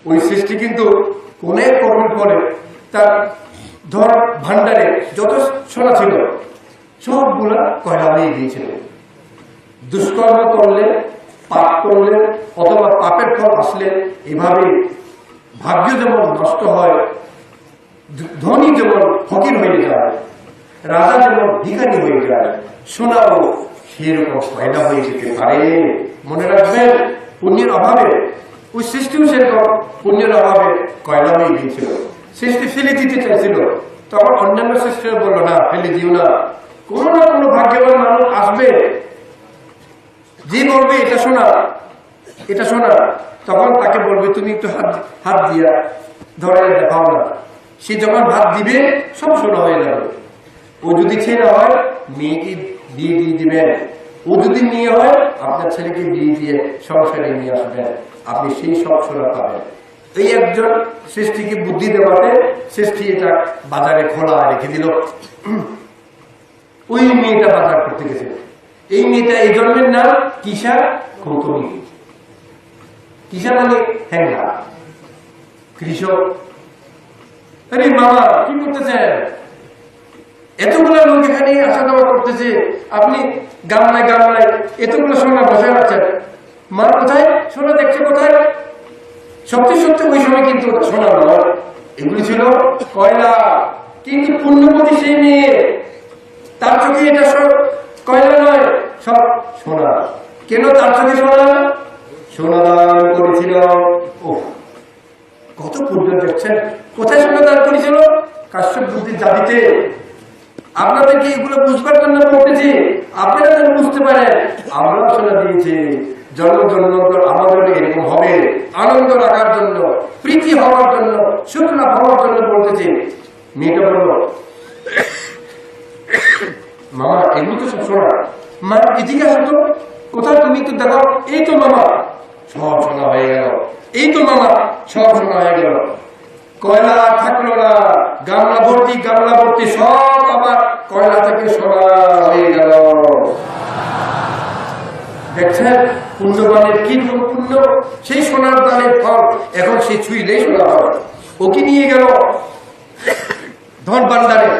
ওই সৃষ্টি কিন্তু কোনে কর্ম করে তার ধর ভান্ডারে যত সোনা ছিল সবগুলা কয়লা হয়ে গিয়েছিল। দুষ্কর্ম করলে, পাপ করলে অথবা পাপের ফল আসলে এভাবে ভাগ্য যেমন নষ্ট হয়, ধনী যেমন ফকির হয়ে যায়, রাজা যেমন ভিখারি হয়ে যায়, সোনাও সেরকম কয়লা হয়ে যেতে পারে। মনে রাখবেন, পুণ্যের অভাবে ওই সৃষ্টিও সেরকম পুণ্যের অভাবে কয়লা হয়ে গিয়েছিল। সৃষ্টি ফেলে দিতে চাইছিল, তখন অন্যান্য সৃষ্টিও বললো না, ফেলে দিও না, কোনো না কোনো ভাগ্যবান মানুষ আসবে যে বলবে এটা সোনা, এটা সোনা, তখন তাকে বলবে তুমি একটু হাত দিয়া ধরে দেখাও না। সে যখন হাত দিবে সব সোনা হয়ে যাবে। ও যদি ছেলে হয় মেয়েকে বিয়ে দিয়ে দিবেন, ও যদি মেয়ে হয় আপনার ছেলেকে বিয়ে দিয়ে সংসারে নিয়ে আসবেন, আপনি সেই সব সোনা পাবেন। এই একজন সৃষ্টিকে বুদ্ধি দেওয়াতে সৃষ্টি এটা বাজারে খোলা রেখে দিল। ওই মেয়েটা বাজার করতে গেছে। এই মেয়েটা এই জন্মের নাম কিসা গৌতমী। কিসা মানে হ্যাংলা, কৃষক। আরে মামা কি করতেছেন? এতগুলো লোক এখানে আসা যাওয়া করতেছে, আপনি গামলায় গামলায় এতগুলো সোনা বসে রাখছেন। মা কোথায়? সোনা দেখছে কোথায়? সত্যি সত্যি ওই সময় কিন্তু সোনা নয়, এগুলি ছিল কয়লা। কিন্তু পুণ্যবতী সেই মেয়ে, তার চোখে এটা সব কয়লা নয়, সব সোনা। কেন তার চোখে সোনা? সোনা দান করেছিল। ও কত পুণ্য দেখছেন। কোথায় সোনা দান করেছিল? কাশ্যপ বুদ্ধির জাতিতে। আপনাদেরকে এগুলো বুঝবার জন্য পড়তেছি, আপনারা যেন বুঝতে পারেন আমরা সোনা দিয়েছি। জন্ম জন্মান্তর আমাদের এরকম হবে, আনন্দ রাখার জন্য, প্রীতি হওয়ার জন্য, সুখ লাভ হওয়ার জন্য বলতেছি। মেয়েটা বলল, মামা এগুলো তো সব সোনা। মা এদিকে আসো তো, কোথায় তুমি তো দেখো। এই তো মামা সব সোনা হয়ে গেল, এই তো মামা সব সোনা হয়ে গেল। কয়লা থাকলো না, গামলা ভর্তি গামলা ভর্তি সব আবার কয়লা থেকে সোনা হয়ে গেল। দেখছেন পুণ্যবানের কি পুণ্য, সেই সোনার দানের ফল এখন সে ছুঁইলেই সোনা হয়। ওকে নিয়ে গেল ধন ভান্ডারে,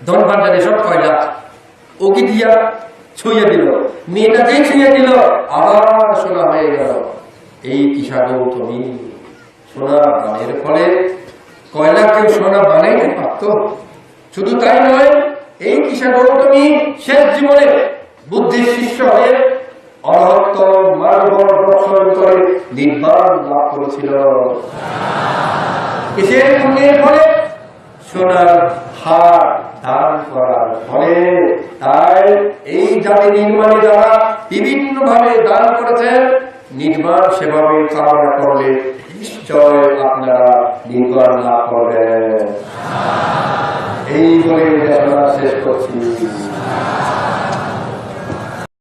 ধন ভান্ডারে সব কয়লা ওকে দিয়া ছুঁয়ে দিল। মেয়েটা যে ছুঁয়ে দিল আবার সোনা হয়ে গেল। এই কিসা গৌতমী সোনা দানের ফলে কয়লা কেউ সোনা বানাইতে পারত। শুধু তাই নয়, এই কিসা গৌতমী শেষ জীবনে বুদ্ধির শিষ্য হয়ে অরহত্ত মার্গ দর্শন করে নির্বাণ লাভ করেছিল। কিসের পুণ্যের ফলে? সোনার হার দান করার ফলে। তাই এই জাতি নির্মাণে যারা বিভিন্ন ভাবে দান করেছেন, নির্মাণ সেভাবে কামনা করলে নিশ্চয় আপনারা নির্মাণ লাভ করবেন। এই বলে শেষ করছি।